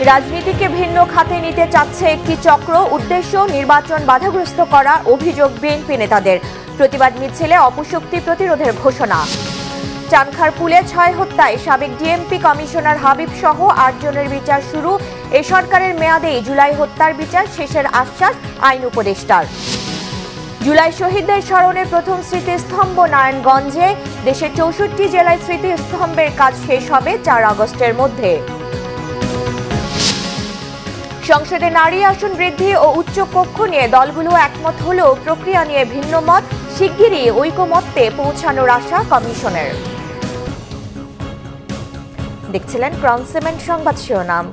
রাজনীতিকে ভিন্ন খাতে নিতে চাচ্ছে একটি চক্র, উদ্দেশ্য নির্বাচন বাধাগ্রস্ত করা, অভিযোগ বিএনপি নেতাদের। প্রতিবাদ মিছিলে অপশক্তি প্রতিরোধের ঘোষণা। চানখারপুলে 6 হত্যায় সাবেক ডিএমপি কমিশনার হাবিব সহ 8 জনের বিচার শুরু। এই সরকারের মেয়াদেই জুলাই হত্যার বিচার শেষের আশ্বাস আইন উপদেষ্টার। জুলাই শহীদদের স্মরণে প্রথম স্মৃতিস্তম্ভ নারায়ণগঞ্জে। দেশের 64 জেলায় স্মৃতিস্তম্ভের কাজ শেষ হবে 4 আগস্টের মধ্যে। সংসদে নারী আসন বৃদ্ধি ও উচ্চ কক্ষ নিয়ে দলগুলো একমত হলেও প্রক্রিয়া নিয়ে ভিন্ন মত। শিগগিরই ঐকমত্যে পৌঁছানোর আশা কমিশনের। দেখছিলেন ক্রাউন সিমেন্ট সংবাদ শিরোনাম।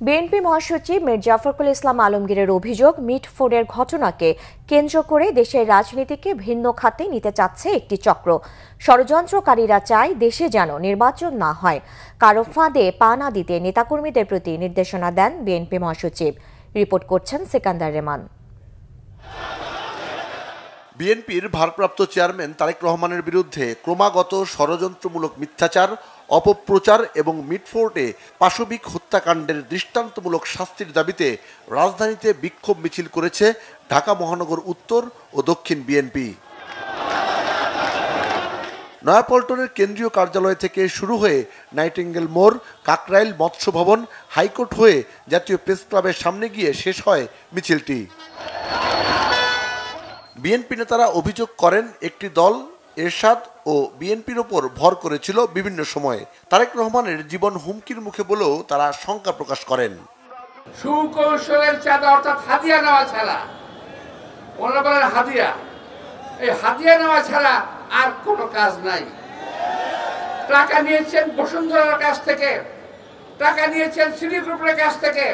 বিএনপি মহাসচিব মির্জা ফখরুল ইসলাম আলমগীরের অভিযোগ, মিটফোর্ডের ঘটনাকে কেন্দ্র করে দেশের রাজনীতিকে ভিন্ন খাতে নিতে চাচ্ছে একটি চক্র। ষড়যন্ত্রকারীরা চায় দেশে যেন নির্বাচন না হয়। কারো ফাঁদে পা না দিতে নেতাকর্মীদের প্রতি নির্দেশনা দেন বিএনপি মহাসচিব। রিপোর্ট করছেন সিকান্দার রেমান। বিএনপির ভারপ্রাপ্ত চেয়ারম্যান তারেক রহমানের বিরুদ্ধে ক্রমাগত ষড়যন্ত্রমূলক মিথ্যাচার, অপপ্রচার এবং মিটফোর্ডে পাশবিক হত্যাকাণ্ডের দৃষ্টান্তমূলক শাস্তির দাবিতে রাজধানীতে বিক্ষোভ মিছিল করেছে ঢাকা মহানগর উত্তর ও দক্ষিণ বিএনপি। নয়াপল্টনের কেন্দ্রীয় কার্যালয় থেকে শুরু হয়ে নাইটিঙ্গেল মোড়, কাকরাইল মৎস্য ভবন, হাইকোর্ট হয়ে জাতীয় প্রেস ক্লাবের সামনে গিয়ে শেষ হয় মিছিলটি। বিএনপি নেতারা অভিযোগ করেন, একটি দল এরশাদ ও বিএনপির ওপর ভর করেছিল বিভিন্ন সময়ে। তারেক রহমানের জীবন হুমকির মুখে বলেও তারা শঙ্কা প্রকাশ করেন। সুকৌশলের চাঁদা অর্থাৎ হাদিয়া নেওয়া ছাড়া, ওনারা বলেন হাদিয়া, এই হাদিয়া নেওয়া ছাড়া আর কোনো কাজ নাই। টাকা নিয়েছেন বসুন্ধরার কাছ থেকে, টাকা নিয়েছেন সিটি গ্রুপের কাছ থেকে,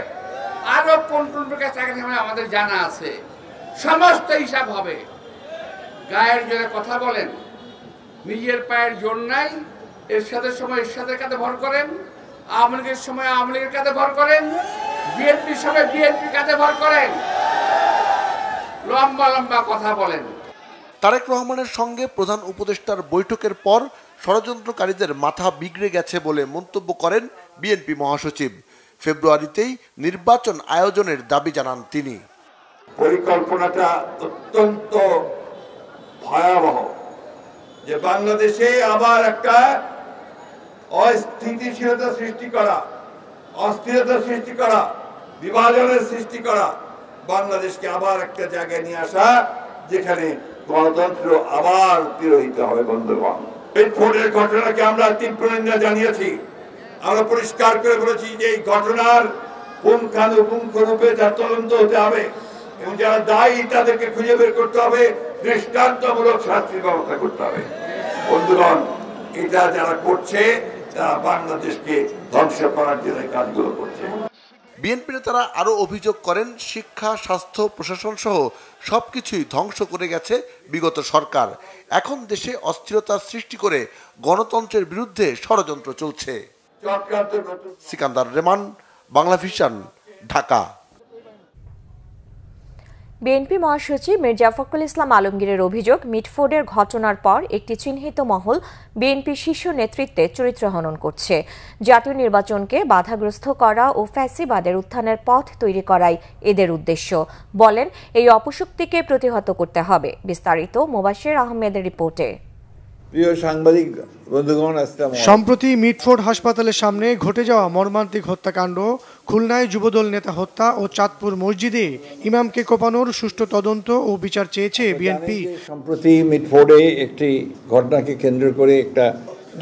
আরো কোন কোন কাছ টাকা নিয়ে আমাদের জানা আছে। সমস্ত হিসাব হবে। গায়ের জোরে কথা বলেন, নিজের পায়ের জোর নাই। এরশাদের সময় এরশাদের কাঁধে ভর করেন, আওয়ামী লীগের সময় আওয়ামী লীগের কাঁধে ভর করেন, বিএনপির সময় বিএনপির কাঁধে ভর করেন, লম্বা লম্বা কথা বলেন। তারেক রহমানের সঙ্গে প্রধান উপদেষ্টার বৈঠকের পর ষড়যন্ত্রকারীদের মাথা বিগড়ে গেছে বলে মন্তব্য করেন বিএনপি মহাসচিব। ফেব্রুয়ারিতেই নির্বাচন আয়োজনের দাবি জানান তিনি। পরিকল্পনাটা অত্যন্ত ভয়াবহ, যে বাংলাদেশে আবার একটা অস্থিতিশীলতা সৃষ্টি করা, অস্থিরতা সৃষ্টি করা, বিভাজনের সৃষ্টি করা, বাংলাদেশকে আবার একটা জায়গায় নিয়ে আসা যেখানে গণতন্ত্র আবার তিরোহিত হবে। বন্ধুগণ, মিটফোর্ডের ঘটনাকে আমরা তীব্র নিন্দা জানিয়েছি। আমরা পরিষ্কার করে বলেছি যে এই ঘটনার পুঙ্খানুপুঙ্খ রূপে যা তদন্ত হতে হবে এবং যারা দায়ী তাদেরকে খুঁজে বের করতে হবে, দৃষ্টান্তমূলক শাস্তির ব্যবস্থা করতে হবে। বন্ধুগণ, এটা যারা করছে তারা বাংলাদেশকে ধ্বংস করার জন্য কাজগুলো করছে। বিএনপি নেতারা আরও অভিযোগ করেন, শিক্ষা, স্বাস্থ্য, প্রশাসন সহ সবকিছুই ধ্বংস করে গেছে বিগত সরকার। এখন দেশে অস্থিরতার সৃষ্টি করে গণতন্ত্রের বিরুদ্ধে ষড়যন্ত্র চলছে। সিকান্দার রেমান, বাংলা ভিশন, ঢাকা। বিএনপি মহাসচিব মির্জা ফখরুল ইসলাম আলমগীরের অভিযোগ, মিটফোর্ডের ঘটনার পর একটি চিহ্নিত মহল বিএনপি শীর্ষ নেতৃত্বে চরিত্র হনন করছে। জাতীয় নির্বাচনকে বাধাগ্রস্ত করা ও ফ্যাসিবাদের উত্থানের পথ তৈরি করাই এদের উদ্দেশ্য। বলেন, এই অপশক্তিকে প্রতিহত করতে হবে। বিস্তারিত মোবাশ্বের আহমেদের রিপোর্টে। প্রিয় সাংবাদিক বন্ধুগণ, সম্প্রতি মিটফোর্ড হাসপাতালের সামনে ঘটে যাওয়া মর্মান্তিক হত্যাকাণ্ড, খুলনায় যুবদল নেতা হত্যা ও চাঁদপুর মসজিদে ইমামকে কোপানোর সুষ্ঠু তদন্ত ও বিচার চেয়েছে বিএনপি। সম্প্রতি মিটফোর্ডে একটি ঘটনাকে কেন্দ্র করে একটা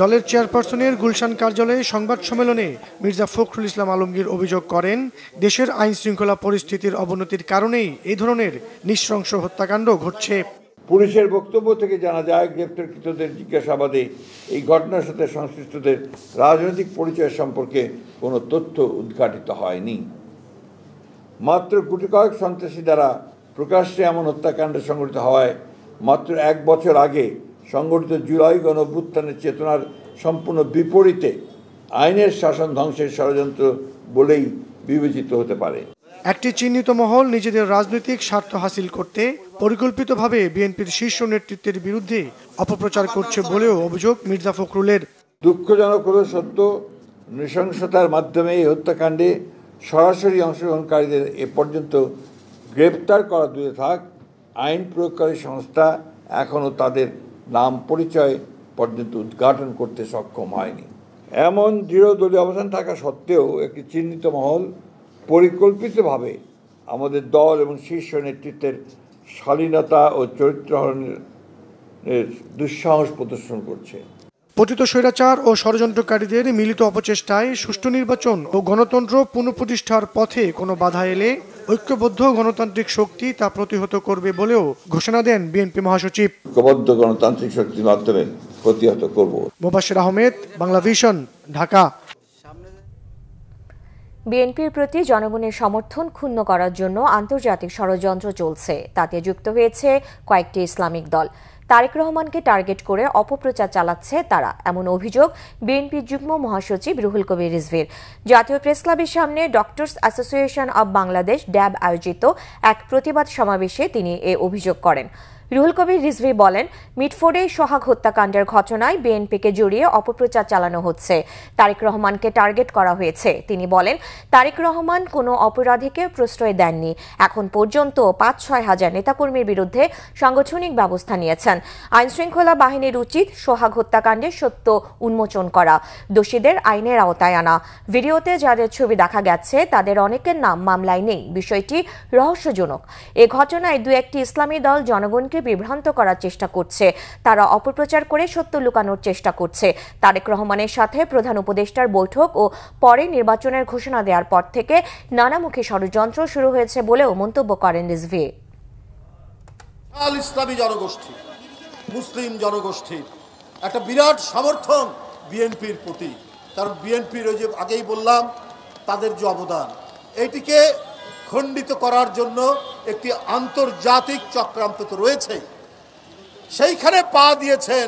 দলের চেয়ারপারসনের গুলশান কার্যালয়ে সংবাদ সম্মেলনে মির্জা ফখরুল ইসলাম আলমগীর অভিযোগ করেন, দেশের আইন শৃঙ্খলা পরিস্থিতির অবনতির কারণেই এই ধরনের নৃশংস হত্যাকাণ্ড ঘটছে। পুলিশের বক্তব্য থেকে জানা যায়, গ্রেপ্তারকৃতদের জিজ্ঞাসাবাদে এই ঘটনার সাথে সংশ্লিষ্টদের রাজনৈতিক পরিচয় সম্পর্কে কোনো তথ্য উদ্ঘাটিত হয়নি। মাত্র গুটি কয়েক সন্ত্রাসী দ্বারা প্রকাশ্যে এমন হত্যাকাণ্ড সংঘটিত হওয়ায় মাত্র 1 বছর আগে সংগঠিত জুলাই গণঅভ্যুত্থানের চেতনার সম্পূর্ণ বিপরীতে আইনের শাসন ধ্বংসের ষড়যন্ত্র বলেই বিবেচিত হতে পারে। একটি চিহ্নিত মহল নিজেদের রাজনৈতিক স্বার্থ হাসিল করতে পরিকল্পিতভাবে বিএনপির শীর্ষ নেতৃত্বের বিরুদ্ধে অপপ্রচার করছে বলেও অভিযোগ মির্জা ফখরুলের। দুঃখজনক হলো সত্য, নৃশংসতার মাধ্যমে এই হত্যাকাণ্ডে সরাসরি অংশগ্রহণকারীদের এ পর্যন্ত গ্রেপ্তার করা দূরে থাক, আইন প্রয়োগকারী সংস্থা এখনও তাদের নাম পরিচয় পর্যন্ত উদ্ঘাটন করতে সক্ষম হয়নি। এমন দৃঢ় দলীয় অবস্থান থাকা সত্ত্বেও একটি চিহ্নিত মহল পরিকল্পিতভাবে আমাদের দল এবং শীর্ষ নেতৃত্বের শালীনতা ও চরিত্রহরণের দুঃসাহস প্রদর্শন করছে। পতিত স্বৈরাচার ও ষড়যন্ত্রকারীদের মিলিত অপচেষ্টায় সুষ্ঠু নির্বাচন ও গণতন্ত্র পুনঃপ্রতিষ্ঠার পথে কোনো বাধা এলে ঐক্যবদ্ধ গণতান্ত্রিক শক্তি তা প্রতিহত করবে বলেও ঘোষণা দেন বিএনপি মহাসচিব। ঐক্যবদ্ধ গণতান্ত্রিক শক্তির মাধ্যমে প্রতিহত করব। মোবাশ্বের আহমেদ, বাংলা ভিশন, ঢাকা। বিএনপির প্রতি জনগণের সমর্থন ক্ষুণ্ণ করার জন্য আন্তর্জাতিক ষড়যন্ত্র চলছে, তাতে যুক্ত হয়েছে কয়েকটি ইসলামিক দল। তারেক রহমানকে টার্গেট করে অপপ্রচার চালাচ্ছে তারা, এমন অভিযোগ বিএনপির যুগ্ম মহাসচিব রুহুল কবির রিজভীর। জাতীয় প্রেসক্লাবের সামনে ডক্টরস অ্যাসোসিয়েশন অব বাংলাদেশ ড্যাব আয়োজিত এক প্রতিবাদ সমাবেশে তিনি এ অভিযোগ করেন। রুহুল কবির রিজভী বলেন, মিটফোর্ডে সোহাগ হত্যাকাণ্ডের ঘটনায় বিএনপিকে জড়িয়ে অপপ্রচার চালানো হচ্ছে, তারেক রহমানকে টার্গেট করা হয়েছে। তিনি বলেন, তারেক রহমান কোনো অপরাধীকে প্রশ্রয় দেননি। এখন পর্যন্ত ৫-৬ হাজার নেতাকর্মীর বিরুদ্ধে সাংগঠনিক ব্যবস্থা নিয়েছেন। আইনশৃঙ্খলা বাহিনীর উচিত সোহাগ হত্যাকাণ্ডের সত্য উন্মোচন করা, দোষীদের আইনের আওতায় আনা। ভিডিওতে যাদের ছবি দেখা গেছে তাদের অনেকের নাম মামলায় নেই, বিষয়টি রহস্যজনক। এ ঘটনায় দু একটি ইসলামী দল জনগণকে বিভ্রান্ত করার চেষ্টা করছে, তারা অপপ্রচার করে সত্য লুকানোর চেষ্টা করছে। তারেক রহমানের সাথে প্রধান উপদেষ্টার বৈঠক ও পরে নির্বাচনের ঘোষণা দেওয়ার পর থেকে নানামুখী ষড়যন্ত্র শুরু হয়েছে বলেও মন্তব্য করেন রিজভী। ইসলামী জনগোষ্ঠী, মুসলিম জনগোষ্ঠীর একটা বিরাট সমর্থন বিএনপির প্রতি, কারণ বিএনপির ওই যে আগেই বললাম তাদের যে অবদান, এইটিকে খণ্ডিত করার জন্য একটি আন্তর্জাতিক চক্রান্ত তো রয়েছে। সেইখানে পা দিয়েছেন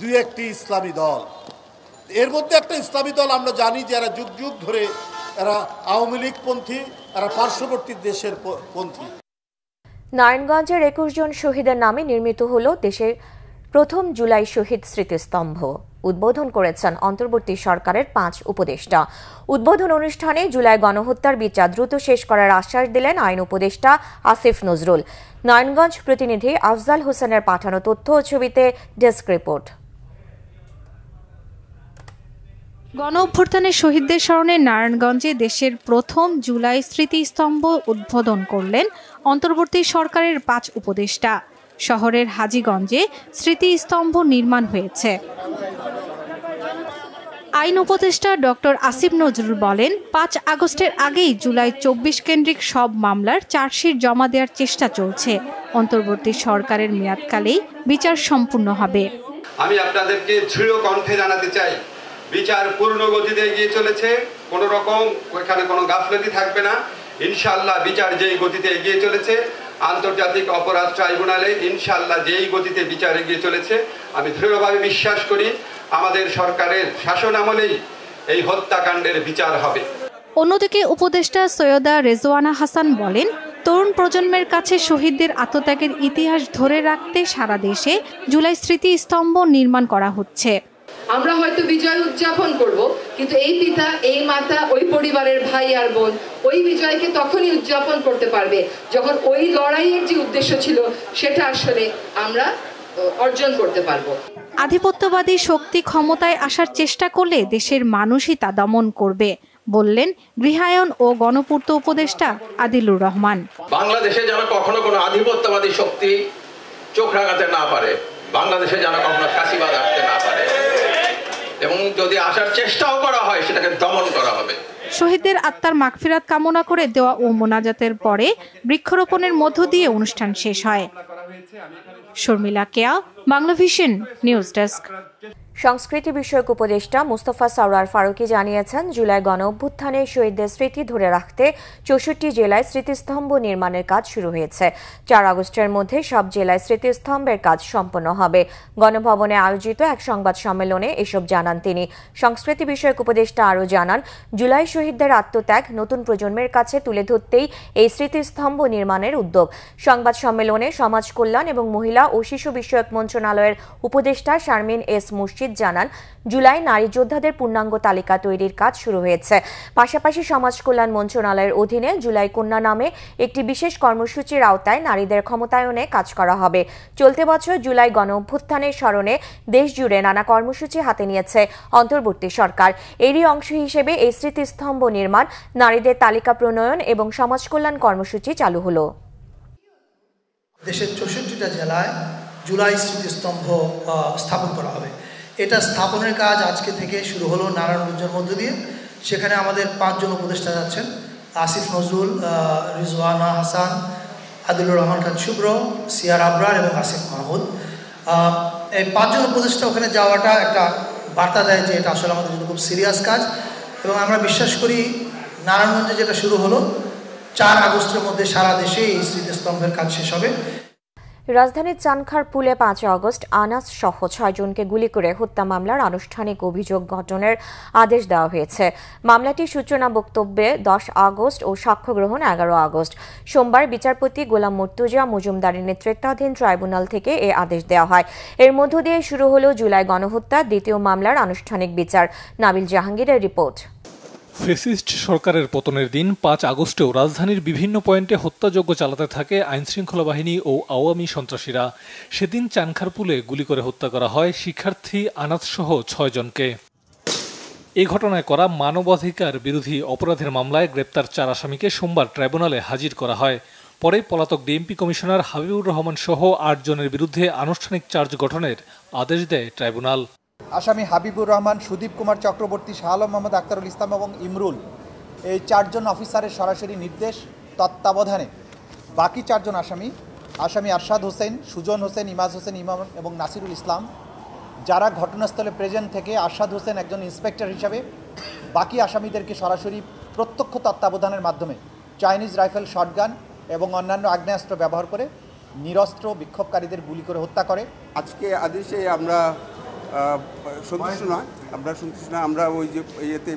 দুই একটি ইসলামী দল। এর মধ্যে একটা ইসলামী দল আমরা জানি যে এরা যুগ যুগ ধরে এরা আওয়ামী লীগ পন্থী, এরা পার্শ্ববর্তী দেশের পন্থী। নারায়ণগঞ্জের ২১ জন শহীদের নামে নির্মিত হল দেশের প্রথম জুলাই শহীদ স্মৃতিস্তম্ভ। উদ্বোধন করেছেন অন্তর্বর্তী সরকারের ৫ উপদেষ্টা। উদ্বোধন অনুষ্ঠানে জুলাই গণহত্যার বিচার দ্রুত শেষ করার আশ্বাস দিলেন আইন উপদেষ্টা আসিফ নজরুল। নারায়ণগঞ্জ প্রতিনিধি আফজাল হোসেনের পাঠানো তথ্য ও ছবিতে ডেস্ক রিপোর্ট। গণ অভ্যুত্থানের শহীদদের স্মরণে নারায়ণগঞ্জে দেশের প্রথম জুলাই স্মৃতিস্তম্ভ উদ্বোধন করলেন অন্তর্বর্তী সরকারের ৫ উপদেষ্টা। শহরের হাজীগঞ্জে স্মৃতিস্তম্ভ নির্মাণ হয়েছে। আইন উপদেষ্টা ডক্টর আসিফ নজরুল বলেন, ৫ আগস্টের আগেই জুলাই ২৪ কেন্দ্রিক সব মামলার চার্জশিট জমা দেওয়ার চেষ্টা চলছে। অন্তর্বর্তী সরকারের মেয়াদকালেই বিচার সম্পূর্ণ হবে। আমি আপনাদেরকে দৃঢ় কণ্ঠে জানাতে চাই, বিচার পূর্ণ গতিতে এগিয়ে চলেছে, কোনো রকম ওইখানে কোনো গাফলতি থাকবে না। ইনশাআল্লাহ বিচার যেই গতিতে এগিয়ে চলেছে, আন্তর্জাতিক অপরাধ ট্রাইব্যুনালে ইনশাআল্লাহ যেই গতিতে বিচার এগিয়ে চলেছে, আমি দৃঢ়ভাবে বিশ্বাস করি আমাদের সরকারের শাসন আমলেই এই হত্যাকাণ্ডের বিচার হবে। অন্যদিকে উপদেষ্টা সৈয়দা রেজওয়ানা হাসান বলেন, তরুণ প্রজন্মের কাছে শহীদদের আত্মত্যাগের ইতিহাস ধরে রাখতে সারা দেশে জুলাই স্মৃতিস্তম্ভ নির্মাণ করা হচ্ছে। আমরা হয়তো বিজয় উদযাপন করব, কিন্তু এই পিতা, এই মাতা, ওই পরিবারের ভাই আর বোন ওই বিজয়কে তখনই উদযাপন করতে পারবে যখন ওই লড়াইয়ের যে উদ্দেশ্য ছিল সেটা আসলে আমরা অর্জন করতে পারবো। আধিপত্যবাদী শক্তি ক্ষমতায় আসার চেষ্টা করলে দেশের মানুষই তা দমন করবে বললেন গৃহায়ন ও গণপূর্ত উপদেষ্টা আদিলুর রহমান। বাংলাদেশে যেন কখনো কোনো আধিপত্যবাদী শক্তি চোখ রাঙাতে না পারে, বাংলাদেশে যেন কখনো ফাঁসিবাদ আসতে না পারে, এবং যদি আসার চেষ্টাও করা হয় সেটাকে দমন করা হবে। শহীদদের আত্মার মাগফিরাত কামনা করে দেওয়া ও মোনাজাতের পরে বৃক্ষরোপণের মধ্য দিয়ে অনুষ্ঠান শেষ হয়। শর্মিলা কেয়া, বাংলা ভিশন নিউজ ডেস্ক। সংস্কৃতি বিষয়ক উপদেষ্টা মুস্তফা সরওয়ার ফারুকী জানিয়েছেন, জুলাই গণ অভ্যুত্থানে শহীদদের স্মৃতি ধরে রাখতে ৬৪ জেলায় স্মৃতিস্তম্ভ নির্মাণের কাজ শুরু হয়েছে। ৪ আগস্টের মধ্যে সব জেলায় স্মৃতিস্তম্ভের কাজ সম্পন্ন হবে। গণভবনে আয়োজিত এক সংবাদ সম্মেলনে এসব জানান তিনি। সংস্কৃতি বিষয়ক উপদেষ্টা আরও জানান, জুলাই শহীদদের আত্মত্যাগ নতুন প্রজন্মের কাছে তুলে ধরতেই এই স্মৃতিস্তম্ভ নির্মাণের উদ্যোগ। সংবাদ সম্মেলনে সমাজ কল্যাণ এবং মহিলা ও শিশু বিষয়ক মন্ত্রণালয়ের উপদেষ্টা শারমিন এস মুর্শিদ রশিদ জানান, জুলাই নারী যোদ্ধাদের পূর্ণাঙ্গ তালিকা তৈরির কাজ শুরু হয়েছে। পাশাপাশি সমাজ কল্যাণ মন্ত্রণালয়ের অধীনে জুলাই কন্যা নামে একটি বিশেষ কর্মসূচির আওতায় নারীদের ক্ষমতায়নে কাজ করা হবে। চলতি বছর জুলাই গণ অভ্যুত্থানের স্মরণে দেশজুড়ে নানা কর্মসূচি হাতে নিয়েছে অন্তর্বর্তী সরকার। এরই অংশ হিসেবে এই স্মৃতিস্তম্ভ নির্মাণ, নারীদের তালিকা প্রণয়ন এবং সমাজ কল্যাণ কর্মসূচি চালু হলো। দেশের 64টা জেলায় জুলাই স্মৃতিস্তম্ভ স্থাপন করা হবে। এটা স্থাপনের কাজ আজকে থেকে শুরু হলো নারায়ণগঞ্জের মধ্য দিয়ে। সেখানে আমাদের 5 জন উপদেষ্টা যাচ্ছেন: আসিফ নজরুল, রিজওয়ানা হাসান, আদিলুর রহমান খান শুভ্র, সিয়ার আবরার এবং আসিফ মাহমুদ। এই 5 জন উপদেষ্টা ওখানে যাওয়াটা একটা বার্তা দেয় যে এটা আসলে আমাদের জন্য খুব সিরিয়াস কাজ, এবং আমরা বিশ্বাস করি নারায়ণগঞ্জে যেটা শুরু হলো 4 আগস্টের মধ্যে সারা দেশে এই স্মৃতিস্তম্ভের কাজ শেষ হবে। রাজধানীর চানখারপুলে 5 আগস্ট আনাস সহ 6 জনকে গুলি করে হত্যা মামলার আনুষ্ঠানিক অভিযোগ গঠনের আদেশ দেওয়া হয়েছে। মামলাটির সূচনা বক্তব্যে 10 আগস্ট ও সাক্ষ্য গ্রহণ 11 আগস্ট। সোমবার বিচারপতি গোলাম মর্তুজা মজুমদারের নেতৃত্বাধীন ট্রাইব্যুনাল থেকে এ আদেশ দেওয়া হয়। এর মধ্য দিয়ে শুরু হলো জুলাই গণহত্যার দ্বিতীয় মামলার আনুষ্ঠানিক বিচার। নাবিল জাহাঙ্গীরের রিপোর্ট। ফ্যাসিস্ট সরকারের পতনের দিন 5 আগস্টেও রাজধানীর বিভিন্ন পয়েন্টে হত্যাযজ্ঞ চালাতে থাকে আইনশৃঙ্খলা বাহিনী ও আওয়ামী সন্ত্রাসীরা। সেদিন চানখারপুলে গুলি করে হত্যা করা হয় শিক্ষার্থী আনাস সহ 6 জনকে। এ ঘটনায় করা মানবাধিকার বিরোধী অপরাধের মামলায় গ্রেপ্তার 4 আসামিকে সোমবার ট্রাইব্যুনালে হাজির করা হয়। পরে পলাতক ডিএমপি কমিশনার হাবিবুর রহমান সহ 8 জনের বিরুদ্ধে আনুষ্ঠানিক চার্জ গঠনের আদেশ দেয় ট্রাইব্যুনাল। আসামি হাবিবুর রহমান, সুদীপ কুমার চক্রবর্তী, শাহ আলম মোহাম্মদ আক্তারুল ইসলাম এবং ইমরুল, এই 4 জন অফিসারের সরাসরি নির্দেশ তত্ত্বাবধানে বাকি 4 জন আসামি আরশাদ হোসেন, সুজন হোসেন, ইমাজ হোসেন ইমাম এবং নাসিরুল ইসলাম, যারা ঘটনাস্থলে প্রেজেন্ট থেকে আরশাদ হোসেন একজন ইন্সপেক্টর হিসাবে বাকি আসামিদেরকে সরাসরি প্রত্যক্ষ তত্ত্বাবধানের মাধ্যমে চাইনিজ রাইফেল, শটগান এবং অন্যান্য আগ্নেয়াস্ত্র ব্যবহার করে নিরস্ত্র বিক্ষোভকারীদের গুলি করে হত্যা করে। আজকে আদেশে আমরা সন্তুষ্ট নয়, আমরা ওই যে ইয়েতে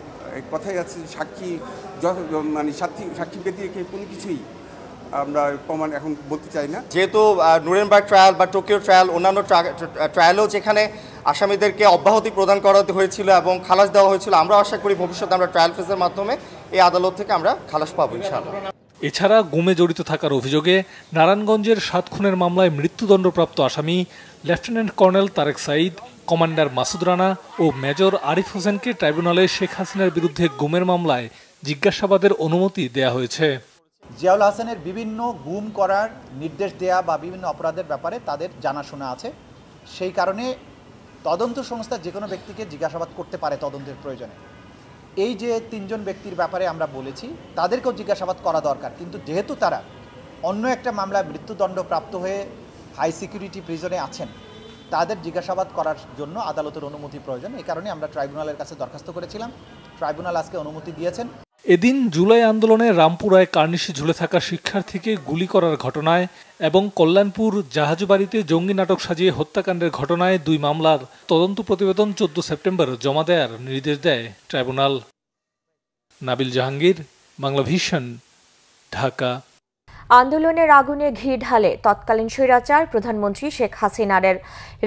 কথাই আছে সাক্ষী মানে সাক্ষী ব্যতিরেকে কোনো কিছুই আমরা প্রমাণ এখন বলতে চাই না। যেহেতু নুরেনবার্গ ট্রায়াল বা টোকিও ট্রায়াল, অন্যান্য ট্রায়ালেও যেখানে আসামিদেরকে অব্যাহতি প্রদান করা হয়েছিল এবং খালাস দেওয়া হয়েছিল, আমরা আশা করি ভবিষ্যতে আমরা ট্রায়াল ফেজের মাধ্যমে এই আদালত থেকে আমরা খালাস পাবো ইনশাআল্লাহ। এছাড়া গুমে জড়িত থাকার অভিযোগে নারায়ণগঞ্জের 7 খুনের মামলায় মৃত্যুদণ্ডপ্রাপ্ত আসামি lieutenant colonel Tareq Saeed, commander Masud Rana ও মেজর আরিফ হোসেনকে ট্রাইব্যুনালে শেখ হাসিনার বিরুদ্ধে গুমের মামলায় জিজ্ঞাসাবাদের অনুমতি দেয়া হয়েছে। জিয়াউল হাসানের বিভিন্ন গুম করার নির্দেশ দেয়া বা বিভিন্ন অপরাধের ব্যাপারে তাদের জানাশোনা আছে। সেই কারণে তদন্ত সংস্থা যে কোনো ব্যক্তিকে জিজ্ঞাসাবাদ করতে পারে তদন্তের প্রয়োজনে। এই যে 3 জন ব্যক্তির ব্যাপারে আমরা বলেছি তাদেরকেও জিজ্ঞাসাবাদ করা দরকার, কিন্তু যেহেতু তারা অন্য একটা মামলায় মৃত্যুদণ্ড প্রাপ্ত হয়ে হাই সিকিউরিটি প্রিজনে আছেন, তাদের জিজ্ঞাসাবাদ করার জন্য আদালতের অনুমতি প্রয়োজন। এই কারণে আমরা ট্রাইব্যুনালের কাছে দরখাস্ত করেছিলাম, ট্রাইব্যুনাল আজকে অনুমতি দিয়েছেন। এদিন জুলাই আন্দোলনে রামপুরায় কার্নিশে ঝুলে থাকা শিক্ষার্থীকে গুলি করার ঘটনায় এবং কল্যাণপুর জাহাজবাড়িতে জঙ্গি নাটক সাজিয়ে হত্যাকাণ্ডের ঘটনায় 2 মামলার তদন্ত প্রতিবেদন 14 সেপ্টেম্বর জমা দেওয়ার নির্দেশ দেয় ট্রাইব্যুনাল। নাবিল জাহাঙ্গীর, বাংলা ভিশন, ঢাকা। আন্দোলনের আগুনে ঘি ঢালে তৎকালীন স্বৈরাচার প্রধানমন্ত্রী শেখ হাসিনার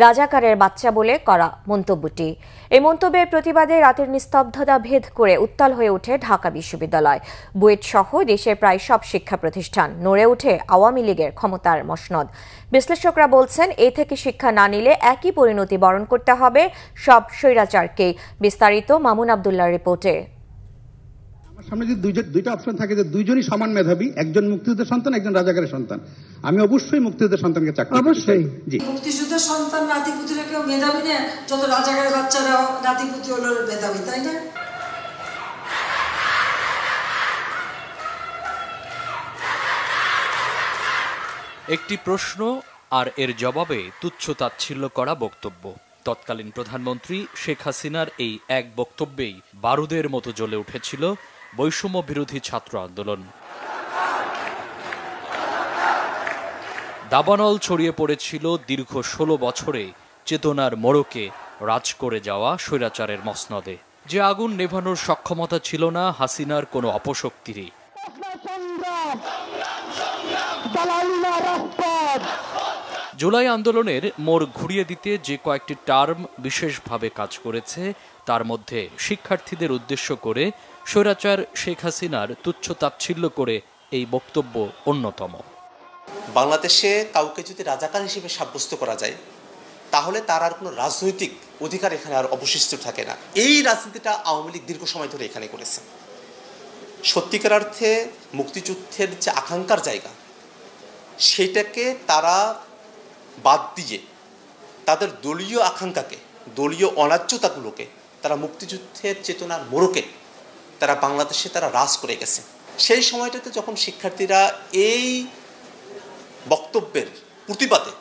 রাজাকারের বাচ্চা বলে করা মন্তব্যটি। এই মন্তব্যের প্রতিবাদে রাতের নিস্তব্ধতা ভেদ করে উত্তাল হয়ে ওঠে ঢাকা বিশ্ববিদ্যালয়, বুয়েট সহ দেশের প্রায় সব শিক্ষা প্রতিষ্ঠান। নড়ে ওঠে আওয়ামী লীগের ক্ষমতার মসনদ। বিশ্লেষকরা বলছেন, এ থেকে শিক্ষা না নিলে একই পরিণতি বরণ করতে হবে সব স্বৈরাচারকেই। বিস্তারিত মামুন আব্দুল্লাহর রিপোর্টে। সামনে যদি দুইটা অপশন থাকে যে 2 জনই সমান মেধাবী, একজন মুক্তিযুদ্ধের সন্তান, একজন রাজাকারের সন্তান, আমি অবশ্যই মুক্তিযুদ্ধের সন্তানকে চাকরি অবশ্যই। জি, মুক্তিযুদ্ধের সন্তান নাতিপুতিরা কেউ মেধাবী না, যত রাজাকারের বাচ্চারা নাতিপুতি হলো মেধাবী, তাই না? একটি প্রশ্ন আর এর জবাবে তুচ্ছ-তাচ্ছিল্য করা বক্তব্য। তৎকালীন প্রধানমন্ত্রী শেখ হাসিনার এই এক বক্তব্যেই বারুদের মতো জ্বলে উঠেছিল বৈষম্য বিরোধী ছাত্র আন্দোলন। দাবানল ছড়িয়ে পড়েছিল দীর্ঘ 16 বছরে চেতনার মোড়কে রাজ করে যাওয়া স্বৈরাচারের মসনদে, যে আগুন নেভানোর সক্ষমতা ছিল না হাসিনার কোনো অপশক্তিরই। জুলাই আন্দোলনের মোড় ঘুরিয়ে দিতে যে কয়েকটি টার্ম বিশেষভাবে কাজ করেছে তার মধ্যে শিক্ষার্থীদের উদ্দেশ্য করে স্বৈরাচার শেখ হাসিনার তুচ্ছ-তাচ্ছিল্য করে এই বক্তব্য অন্যতম। বাংলাদেশে কাউকে যদি রাজাকার হিসেবে সাব্যস্ত করা যায় তাহলে তার আর কোনো রাজনৈতিক অধিকার এখানে আর অবশিষ্ট থাকে না। এই রাজনীতিটা আওয়ামী লীগ দীর্ঘ সময় ধরে এখানে করেছে। সত্যিকার অর্থে মুক্তিযুদ্ধের যে আকাঙ্ক্ষার জায়গা সেটাকে তারা বাদ দিয়ে তাদের দলীয় আকাঙ্ক্ষাকে, দলীয় অন্যায্যতাগুলোকে তারা মুক্তিযুদ্ধের চেতনার মোড়কে তারা বাংলাদেশে তারা রাজ করে গেছে। সেই সময়টাতে যখন শিক্ষার্থীরা এই বক্তব্যের প্রতিবাদে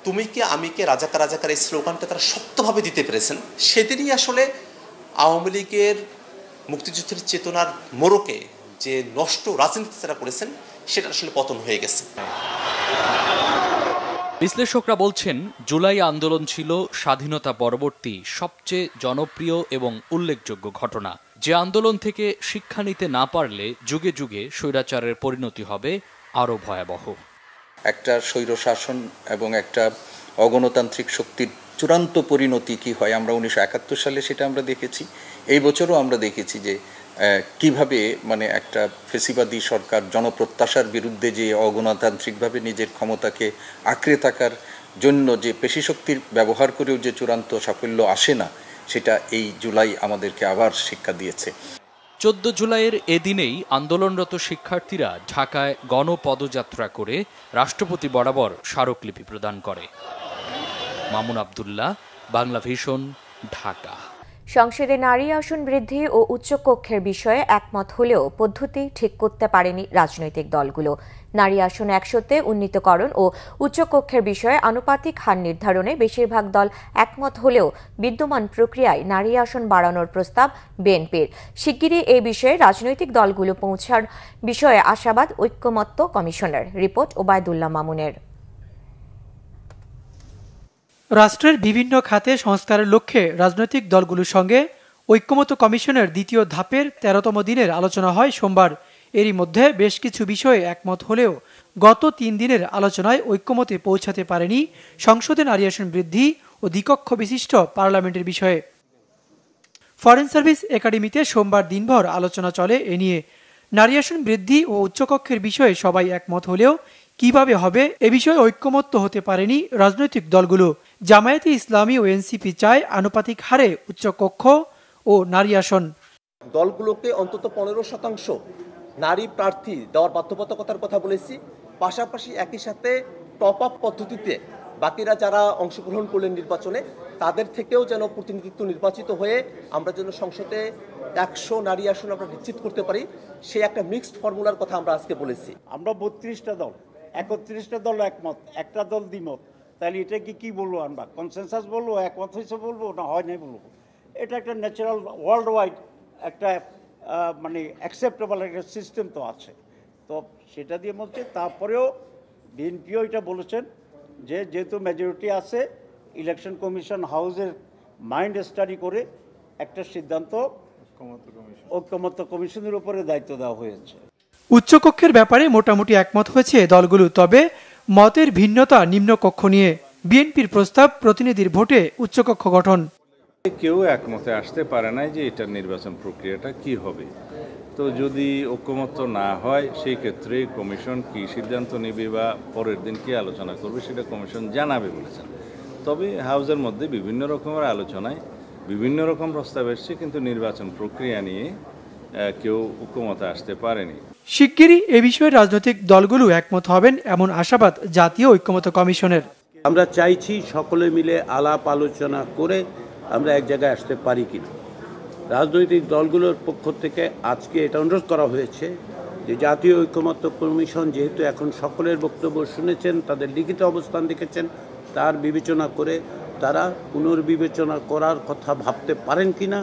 তুমি কে আমি কে রাজাকার রাজাকার এই স্লোগানটা তারা শক্তভাবে দিতে পেরেছেন, সেদিনই আসলে আওয়ামী লীগের মুক্তিযুদ্ধের চেতনার মোড়কে যে নষ্ট রাজনীতি তারা করেছেন সেটা আসলে পতন হয়ে গেছে। বিশ্লেষকরা বলছেন জুলাই আন্দোলন ছিল স্বাধীনতা পরবর্তী সবচেয়ে জনপ্রিয় এবং উল্লেখযোগ্য ঘটনা। যে আন্দোলন থেকে শিক্ষা নিতে না পারলে যুগে যুগে স্বৈরাচারের পরিণতি হবে আরও ভয়াবহ। একটা স্বৈরশাসন এবং একটা অগণতান্ত্রিক শক্তির চূড়ান্ত পরিণতি কি হয় আমরা 1971 সালে সেটা আমরা দেখেছি। এই বছরও আমরা দেখেছি যে কিভাবে মানে একটা ফেসিবাদী সরকার জনপ্রত্যাশার বিরুদ্ধে যে অগণতান্ত্রিকভাবে নিজের ক্ষমতাকে আঁকড়ে থাকার জন্য যে পেশিশক্তির ব্যবহার করেও যে চূড়ান্ত সাফল্য আসে না, সেটা এই জুলাই আমাদেরকে আবার শিক্ষা দিয়েছে। 14 জুলাইয়ের এদিনেই আন্দোলনরত শিক্ষার্থীরা ঢাকায় গণপদযাত্রা করে রাষ্ট্রপতি বরাবর স্মারকলিপি প্রদান করে। মামুন আব্দুল্লাহ, বাংলা ভিশন, ঢাকা। সংসদে নারী আসন বৃদ্ধি ও উচ্চকক্ষের বিষয়ে একমত হলেও পদ্ধতি ঠিক করতে পারেনি রাজনৈতিক দলগুলো। নারী আসন 100-তে উন্নীতকরণ ও উচ্চকক্ষের বিষয়ে আনুপাতিক হার নির্ধারণে বেশিরভাগ দল একমত হলেও বিদ্যমান প্রক্রিয়ায় নারী আসন বাড়ানোর প্রস্তাব বিএনপির। শিগগিরই এই বিষয়ে রাজনৈতিক দলগুলো পৌঁছার বিষয়ে আশাবাদ ঐক্যমত্য কমিশনের। রিপোর্ট ওবায়দুল্লাহ মামুনের। রাষ্ট্রের বিভিন্ন খাতে সংস্কারের লক্ষ্যে রাজনৈতিক দলগুলোর সঙ্গে ঐক্যমত্য কমিশনের দ্বিতীয় ধাপের 13তম দিনের আলোচনা হয় সোমবার। এরই মধ্যে বেশ কিছু বিষয়ে একমত হলেও গত 3 দিনের আলোচনায় ঐক্যমতে পৌঁছাতে পারেনি সংসদে নারী আসন বৃদ্ধি ও দ্বিকক্ষ বিশিষ্ট পার্লামেন্টের বিষয়ে। ফরেন সার্ভিস একাডেমিতে সোমবার দিনভর আলোচনা চলে এ নিয়ে। নারী আসন বৃদ্ধি ও উচ্চকক্ষের বিষয়ে সবাই একমত হলেও কিভাবে হবে এ বিষয়ে ঐক্যমত্য হতে পারেনি রাজনৈতিক দলগুলো। জামায়াতে ইসলামী ও এনসিপি চায় আনুপাতিক হারে উচ্চকক্ষ ও নারী আসন। দলগুলোকে অন্তত 15% নারী প্রার্থী দেওয়ার বাধ্যবাধকতার কথা বলেছি। পাশাপাশি একই সাথে টপ আপ পদ্ধতিতে বাকিরা যারা অংশগ্রহণ করলেন নির্বাচনে তাদের থেকেও যেন প্রতিনিধিত্ব নির্বাচিত হয়ে আমরা যেন সংসদে 100 নারী আসন আমরা নিশ্চিত করতে পারি, সেই একটা মিক্সড ফর্মুলার কথা আমরা আজকে বলেছি। আমরা 32টা দল, 31টা দল একমত, একটা দল দ্বিমত, তাহলে এটাকে কি বলবো আমরা? কনসেনসাস বলবো, একমত হয়েছে বলবো, না হয় নাই বলবো? এটা একটা ন্যাচারাল ওয়ার্ল্ড ওয়াইড একটা মানে অ্যাকসেপ্টেবল একটা সিস্টেম তো আছে, তো সেটা দিয়ে বলছে। তারপরেও বিএনপিও এটা বলেছেন যে যেহেতু মেজরিটি আছে, ইলেকশন কমিশন হাউসের মাইন্ড স্টাডি করে একটা সিদ্ধান্ত ঐক্যমত্য কমিশনের উপরে দায়িত্ব দেওয়া হয়েছে। উচ্চকক্ষের ব্যাপারে মোটামুটি একমত হয়েছে দলগুলো, তবে মতের ভিন্নতা নিম্নকক্ষ নিয়ে। বিএনপির প্রস্তাব প্রতিনিধির ভোটে উচ্চকক্ষ গঠন। কেউ একমতে আসতে পারে না যে এটার নির্বাচন প্রক্রিয়াটা কি হবে। তো যদি ঐক্যমত্য না হয় সেই ক্ষেত্রে কমিশন কি সিদ্ধান্ত নেবে বা পরের দিন কি আলোচনা করবে সেটা কমিশন জানাবে বলেছেন। তবে হাউসের মধ্যে বিভিন্ন রকমের আলোচনায় বিভিন্ন রকম প্রস্তাব এসছে, কিন্তু নির্বাচন প্রক্রিয়া নিয়ে কেউ ঐক্যমতে আসতে পারেনি। শিগগিরই এ বিষয়ে রাজনৈতিক দলগুলো একমত হবেন এমন আশাবাদ জাতীয় ঐক্যমত্য কমিশনের। আমরা চাইছি সকলে মিলে আলাপ আলোচনা করে আমরা এক জায়গায় আসতে পারি কিনা। রাজনৈতিক দলগুলোর পক্ষ থেকে আজকে এটা অনুরোধ করা হয়েছে যে জাতীয় ঐক্যমত্য কমিশন যেহেতু এখন সকলের বক্তব্য শুনেছেন, তাদের লিখিত অবস্থান দেখেছেন, তার বিবেচনা করে তারা পুনর্বিবেচনা করার কথা ভাবতে পারেন কিনা।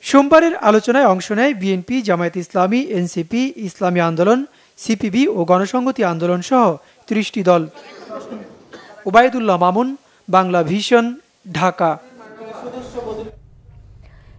সোমবারের আলোচনায় অংশ নেয় বিএনপি, জামায়াত ইসলামী, এনসিপি, ইসলামী আন্দোলন, সিপিবি ও গণসংহতি আন্দোলন সহ 30টি দল। ওবায়দুল্লাহ মামুন, বাংলা ভিশন, ঢাকা।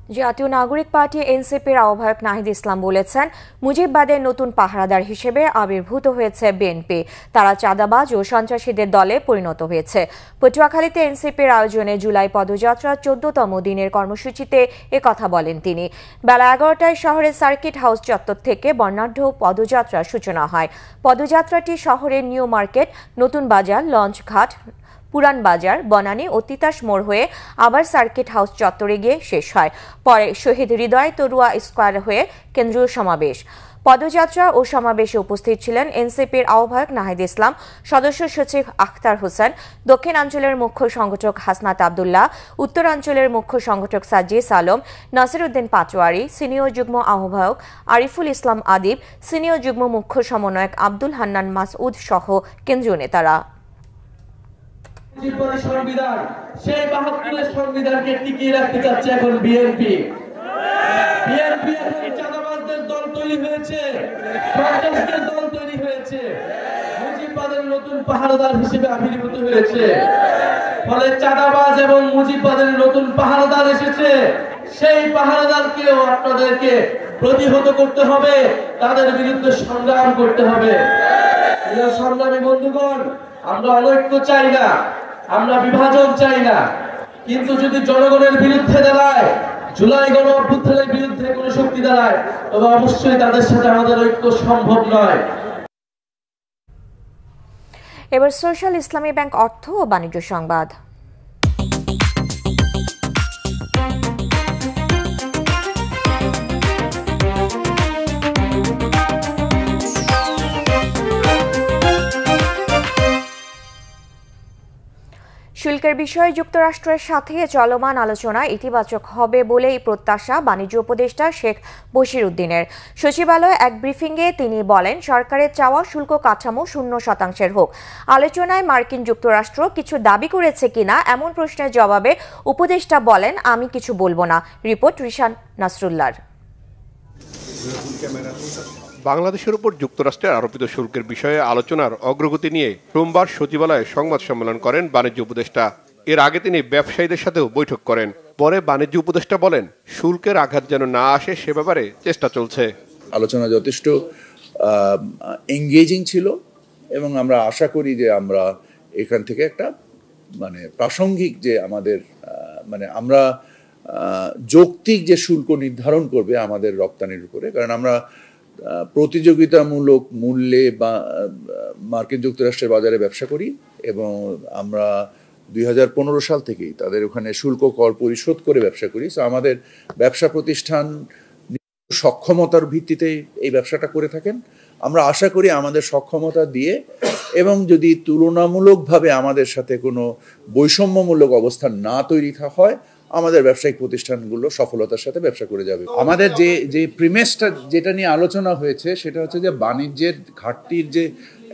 জাতীয় নাগরিক পার্টি এনসিপির আহ্বায়ক নাহিদ ইসলাম বলেছেন, মুজিববাদের নতুন পাহারাদার হিসেবে আবির্ভূত হয়েছে বিএনপি। তারা চাঁদাবাজ ও সন্ত্রাসীদের দলে পরিণত হয়েছে। পটুয়াখালীতে এনসিপির আয়োজনে জুলাই পদযাত্রার 14তম দিনের কর্মসূচিতে একথা বলেন তিনি। বেলা 11টায় শহরের সার্কিট হাউস চত্বর থেকে বর্ণাঢ্য পদযাত্রার সূচনা হয়। পদযাত্রাটি শহরের নিউ মার্কেট, নতুন বাজার, লঞ্চঘাট, পুরান বাজার, বনানী ও তিতাস মোড় হয়ে আবার সার্কিট হাউস চত্বরে গিয়ে শেষ হয়। পরে শহীদ হৃদয় তরুয়া স্কোয়ার হয়ে কেন্দ্রীয় সমাবেশ। পদযাত্রা ও সমাবেশে উপস্থিত ছিলেন এনসিপির আহ্বায়ক নাহিদ ইসলাম, সদস্য সচিব আখতার হোসেন, দক্ষিণাঞ্চলের মুখ্য সংগঠক হাসনাত আবদুল্লাহ, উত্তরাঞ্চলের মুখ্য সংগঠক সাজ্জিস আলম, নাসিরউদ্দিন পাটোয়ারি, সিনিয়র যুগ্ম আহ্বায়ক আরিফুল ইসলাম আদিব, সিনিয়র যুগ্ম মুখ্য সমন্বয়ক আব্দুল হান্নান মাসউদ সহ কেন্দ্রীয় নেতারা। সংবিধান, সেই ৭২-এর সংবিধানকে টিকিয়ে রাখতে চাচ্ছে এখন বিএনপি। বিএনপি এখন চাঁদাবাজদের দল তৈরি হয়েছে, সন্ত্রাসীদের দল তৈরি হয়েছে, মুজিববাদের নতুন পাহারাদার হিসেবে আবির্ভূত হয়েছে। ফলে চাঁদাবাজ এবং মুজিববাদের নতুন পাহারাদার এসেছে। সেই পাহারাদারকেও আপনাদেরকে প্রতিহত করতে হবে, তাদের বিরুদ্ধে সংগ্রাম করতে হবে। সংগ্রামী বন্ধুগণ, আমরা অনৈক্য চাই না, আমরা বিভাজন চাই না, কিন্তু যদি জনগণের বিরুদ্ধে দাঁড়ায়, জুলাই গণ অভ্যুত্থানের বিরুদ্ধে কোনো শক্তি দাঁড়ায়, তবে অবশ্যই তাদের সাথে আমাদের ঐক্য সম্ভব নয়। এবার সোশ্যাল ইসলামী ব্যাংক অর্থ ও বাণিজ্য সংবাদ। শুল্কের বিষয়ে যুক্তরাষ্ট্রের সাথে চলমান আলোচনা ইতিবাচক হবে বলেই প্রত্যাশা বাণিজ্য উপদেষ্টা শেখ বশির উদ্দিনের। সচিবালয়ে এক ব্রিফিংয়ে তিনি বলেন, সরকারের চাওয়া শুল্ক কাঠামো 0% হোক। আলোচনায় মার্কিন যুক্তরাষ্ট্র কিছু দাবি করেছে কিনা এমন প্রশ্নের জবাবে উপদেষ্টা বলেন, আমি কিছু বলবো না। রিপোর্ট রিশান নাসরুল্লাহর। বাংলাদেশের উপর যুক্তরাষ্ট্রের আরোপিত শুল্কের বিষয়ে আলোচনার অগ্রগতি নিয়ে সোমবার সচিবালয়ে সংবাদ সম্মেলন করেন বাণিজ্য উপদেষ্টা। এর আগে তিনি ব্যবসায়ীদের সাথেও বৈঠক করেন। পরে বাণিজ্য উপদেষ্টা বলেন, শুল্কের আঘাত যেন না আসে সে ব্যাপারে চেষ্টা চলছে। আলোচনা যথেষ্ট এঙ্গেজিং ছিল এবং আমরা আশা করি যে আমরা এখান থেকে একটা প্রাসঙ্গিক যে আমাদের আমরা যৌক্তিক যে শুল্ক নির্ধারণ করবে আমাদের রপ্তানির উপরে, কারণ আমরা প্রতিযোগিতামূলক মূল্যে বা মার্কিন যুক্তরাষ্ট্রের বাজারে ব্যবসা করি এবং আমরা 2015 সাল থেকেই তাদের ওখানে শুল্ক কর পরিশোধ করে ব্যবসা করি। তো আমাদের ব্যবসা প্রতিষ্ঠান সক্ষমতার ভিত্তিতে এই ব্যবসাটা করে থাকেন। আমরা আশা করি আমাদের সক্ষমতা দিয়ে এবং যদি তুলনামূলকভাবে আমাদের সাথে কোনো বৈষম্যমূলক অবস্থান না তৈরি হয়, আমাদের ব্যবসায়িক প্রতিষ্ঠানগুলো সফলতার সাথে ব্যবসা করে যাবে। আমাদের যে প্রিমিসটা যেটা নিয়ে আলোচনা হয়েছে সেটা হচ্ছে যে বাণিজ্যের ঘাটতির যে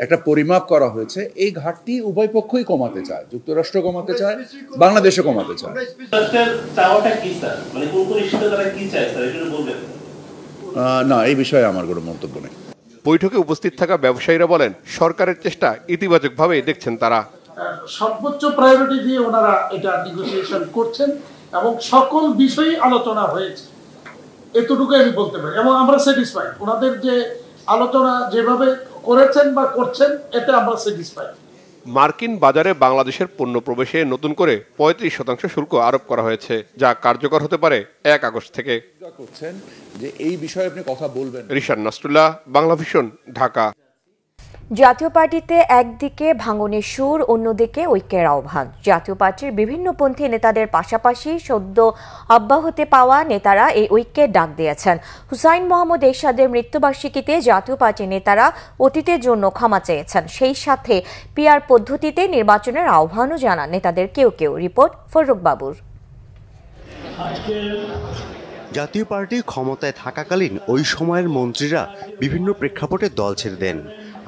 একটা পরিমাপ করা হয়েছে, এই ঘাটতি উভয় পক্ষই কমাতে চায়, যুক্তরাষ্ট্র কমাতে চায়, বাংলাদেশও কমাতে চায়। না, এই বিষয়ে আমার কোনো মন্তব্য নেই। বৈঠকে উপস্থিত থাকা ব্যবসায়ীরা বলেন, সরকারের চেষ্টা ইতিবাচকভাবে দেখছেন তারা। সর্বোচ্চ প্রায়োরিটি দিয়ে ওনারা এটা নেগোসিয়েশন করছেন এবং সকল বিষয়ে আলোচনা হয়েছে, এতটুকু আমি বলতে পারি। এবং আমরা স্যাটিসফাইড, ওনাদের যে আলোচনা যেভাবে করেছেন বা করছেন, এতে আমরা স্যাটিসফাইড। মার্কিন বাজারে বাংলাদেশের পণ্য প্রবেশে নতুন করে 35% শুল্ক আরোপ করা হয়েছে, যা কার্যকর হতে পারে 1 আগস্ট থেকে। যে এই বিষয়ে আপনি কথা বলবেন। রিশান নাসরুল্লাহ, বাংলাভিশন, ঢাকা। জাতীয় পার্টিতে একদিকে ভাঙনের সুর, অন্যদিকে ঐক্যের আহ্বান। জাতীয় পার্টির বিভিন্নপন্থী নেতাদের পাশাপাশি সদ্য অব্যাহতি পাওয়া নেতারা এই ঐক্যের ডাক দিয়েছেন। হুসাইন মোহাম্মদ এরশাদের মৃত্যুবার্ষিকীতে জাতীয় পার্টির নেতারা অতীতের জন্য ক্ষমা চেয়েছেন। সেই সাথে পিআর পদ্ধতিতে নির্বাচনের আহ্বানও জানান নেতাদের কেউ কেউ। রিপোর্ট ফররুক বাবুর। জাতীয় পার্টি ক্ষমতায় থাকাকালীন ওই সময়ের মন্ত্রীরা বিভিন্ন প্রেক্ষাপটে দল ছেড়ে দেন,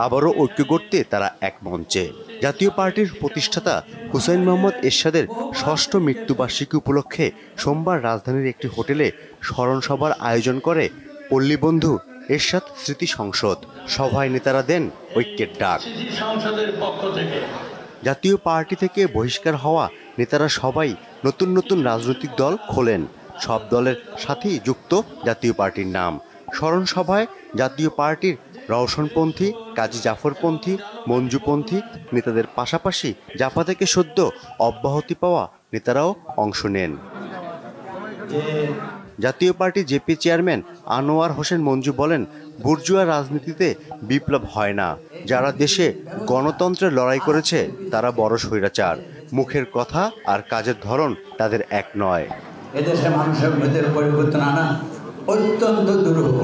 আবারও ঐক্য করতে তারা এক মঞ্চে। জাতীয় পার্টির প্রতিষ্ঠাতা হুসাইন মোহাম্মদ এরশাদের ৬ষ্ঠ মৃত্যুবার্ষিকী উপলক্ষে সোমবার রাজধানীর একটি হোটেলে স্মরণসভার আয়োজন করে পল্লীবন্ধু এরশাদ স্মৃতি সংসদ। সভায় নেতারা দেন ঐক্যের ডাক। জাতীয় পার্টি থেকে বহিষ্কার হওয়া নেতারা সবাই নতুন নতুন রাজনৈতিক দল খোলেন। সব দলের সাথেই যুক্ত জাতীয় পার্টির নাম। স্মরণ সভায় জাতীয় পার্টির রওশনপন্থী, কাজী জাফরপন্থী, মঞ্জুপন্থী নেতাদের পাশাপাশি জাপা থেকে সদ্য অব্যাহতি পাওয়া নেতারাও অংশ নেন। জাতীয় party JP chairman Anwar Hossain Manju বলেন, বুর্জুয়া রাজনীতিতে বিপ্লব হয় না। যারা দেশে গণতন্ত্রের লড়াই করেছে তারা বড় স্বৈরাচার। মুখের কথা আর কাজের ধরন তাদের এক নয়। এদেশে মানুষের ভেতরে পরিবর্তন আনা অত্যন্ত দুরূহ,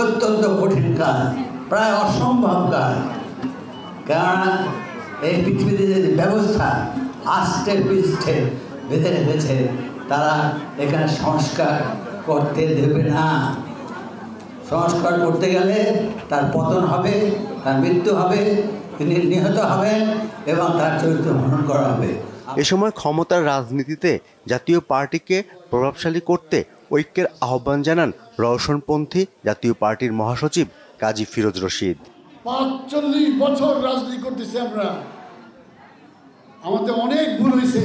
অত্যন্ত কঠিন কাজ, প্রায় অসম্ভব কাজ। কেননা এই পৃথিবীতে যে ব্যবস্থা আস্তে পৃষ্ঠে বেঁধে রেখেছে, তারা এখানে সংস্কার করতে দেবে না। সংস্কার করতে গেলে তার পতন হবে, তার মৃত্যু হবে, তিনি নিহত হবেন এবং তার চরিত্র হনন করা হবে। এ সময় ক্ষমতার রাজনীতিতে জাতীয় পার্টিকে প্রভাবশালী করতে ঐক্যের আহ্বান জানান রওশনপন্থী জাতীয় পার্টির মহাসচিব কাজী ফিরোজ রশিদ। ৪৫ বছর রাজনীতি করতেছি আমরা, আমাদের অনেক ভুল হয়েছে।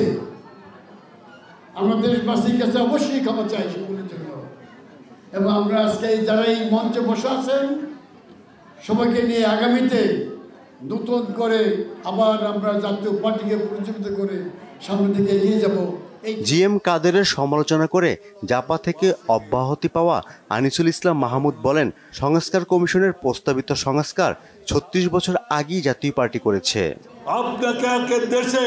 আমরা দেশবাসীর কাছে অবশ্যই ক্ষমা চাই সকলের জন্য, এবং আমরা আজকে যারা এই মঞ্চে বসে আছেন সবাইকে নিয়ে আগামীতে নতুন করে আবার আমরা জাতীয় পার্টিকে প্রজ্বলিত করে সামনের দিকে এগিয়ে যাব। জিএম কাদেরের সমালোচনা করে জাপা থেকে অব্যাহতি পাওয়া আনিসুল ইসলাম মাহমুদ বলেন, সংস্কার কমিশনের প্রস্তাবিত সংস্কার ৩৬ বছর আগেই জাতীয় পার্টি করেছে। আপনাকে দেশে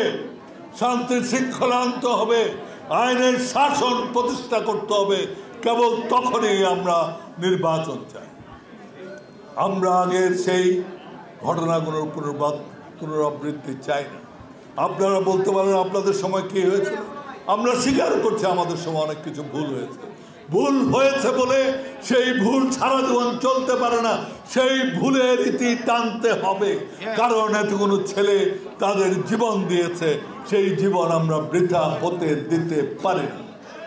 শান্তি শৃঙ্খলা আনতে হবে, আইনের শাসন প্রতিষ্ঠা করতে হবে, কেবল তখনই আমরা নির্বাচন চাই। আমরা আগের সেই ঘটনাগুলোর পুনরাবৃত্তি চাই না। আপনারা বলতে পারেন আপনাদের সময় কি হয়েছিল, আমরা স্বীকার করছি আমাদের সময় অনেক কিছু ভুল হয়েছে। ভুল হয়েছে বলে সেই ভুল সারা জীবন চলতে পারে না, সেই ভুলের ইতি টানতে হবে। কারণ এতগুলো ছেলে তাদের জীবন দিয়েছে, সেই জীবন আমরা বৃথা হতে দিতে পারি না।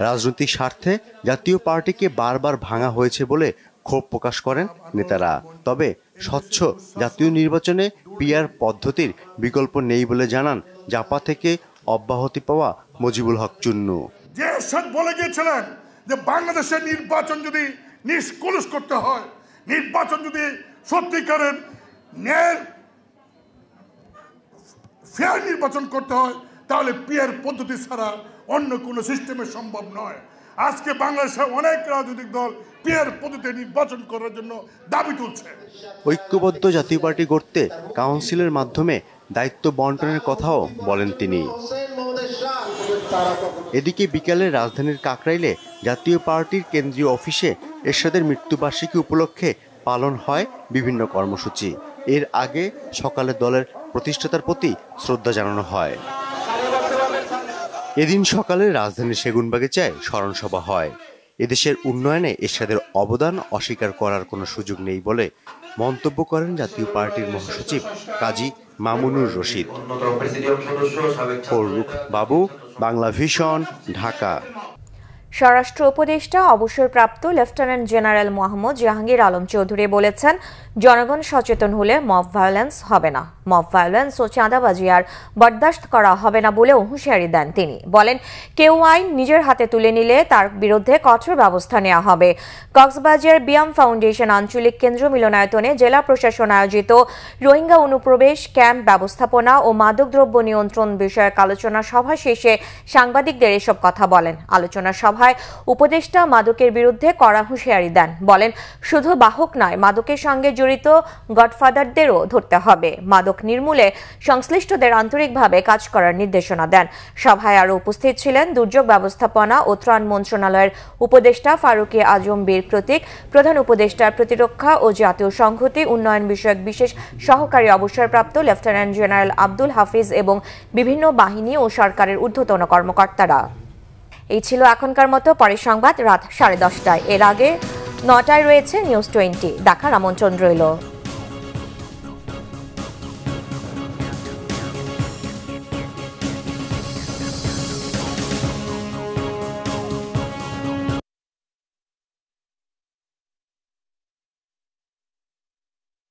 রাজনৈতিক স্বার্থে জাতীয় পার্টিকে বারবার ভাঙা হয়েছে বলে ক্ষোভ প্রকাশ করেন নেতারা। তবে স্বচ্ছ জাতীয় নির্বাচনে পিআর পদ্ধতির বিকল্প নেই বলে জানান জাপা থেকে অব্যাহতি পাওয়া মজিবুল হক চুন্নু। যে এরশাদ বলে গিয়েছিলেন যে বাংলাদেশের নির্বাচন যদি নিষ্কলুষ করতে হয়, নির্বাচন যদি সত্যিকারের ন্যায় ফেয়ার নির্বাচন করতে হয়, তাহলে পিআর পদ্ধতি ছাড়া অন্য কোনো সিস্টেমে সম্ভব নয়। আজকে বাংলাদেশে অনেক রাজনৈতিক দল পিআর পদ্ধতিতে নির্বাচন করার জন্য দাবি তুলছে। ঐক্যবদ্ধ জাতীয় পার্টি গড়তে কাউন্সিলের মাধ্যমে দায়িত্ব বন্টনের কথাও বলেন তিনি। এদিকে বিকালে রাজধানীর কাকরাইলে জাতীয় পার্টির কেন্দ্রীয় অফিসে এরশাদের মৃত্যুবার্ষিকী উপলক্ষে পালন হয় বিভিন্ন কর্মসূচি। এর আগে সকালে দলের প্রতিষ্ঠাতার প্রতি শ্রদ্ধা জানানো হয়। এদিন সকালে রাজধানীর সেগুনবাগিচায় স্মরণ সভা হয়। এদেশের উন্নয়নে এরশাদের অবদান অস্বীকার করার কোনো সুযোগ নেই বলে মন্তব্য করেন জাতীয় পার্টির মহাসচিব কাজী মামুনুর রশিদ। ফররুখ বাবু, বাংলা ভিশন, ঢাকা। স্বরাষ্ট্র উপদেষ্টা অবসরপ্রাপ্ত লেফটেন্যান্ট জেনারেল মোহাম্মদ জাহাঙ্গীর আলম চৌধুরী বলেছেন, জনগণ সচেতন হলে মব ভায়োলেন্স হবে না। মব ভায়োলেন্স ও চাঁদাবাজি আর বরদাস্ত করা হবে না বলেও হুঁশিয়ারি দেন তিনি। বলেন, কেউ আইন নিজের হাতে তুলে নিলে তার বিরুদ্ধে কঠোর ব্যবস্থা নেওয়া হবে। কক্সবাজার বিয়াম ফাউন্ডেশন আঞ্চলিক কেন্দ্র মিলনায়তনে জেলা প্রশাসন আয়োজিত রোহিঙ্গা অনুপ্রবেশ ক্যাম্প ব্যবস্থাপনা ও মাদকদ্রব্য নিয়ন্ত্রণ বিষয়ক আলোচনা সভা শেষে সাংবাদিকদের এসব কথা বলেন। আলোচনা সভায় উপদেষ্টা মাদকের বিরুদ্ধে কড়া হুঁশিয়ারি দেন। বলেন, শুধু বাহক নয়, মাদকের সঙ্গে জড়িত গডফাদারদেরও ধরতে হবে। মাদক নির্মূলে সংশ্লিষ্টদের আন্তরিকভাবে কাজ করার নির্দেশনা দেন। সভায় আরও উপস্থিত ছিলেন দুর্যোগ ব্যবস্থাপনা ও ত্রাণ মন্ত্রণালয়ের উপদেষ্টা ফারুকী আজম বীর প্রতীক, প্রধান উপদেষ্টার প্রতিরক্ষা ও জাতীয় সংহতি উন্নয়ন বিষয়ক বিশেষ সহকারী অবসরপ্রাপ্ত লেফটেন্যান্ট জেনারেল আব্দুল হাফিজ এবং বিভিন্ন বাহিনী ও সরকারের ঊর্ধ্বতন কর্মকর্তারা। এই ছিল এখনকার মতো। পরের সংবাদ রাত 10:30টায়। এর আগে 9টায় রয়েছে নিউজ 20। দেখার আমন্ত্রণ রইল।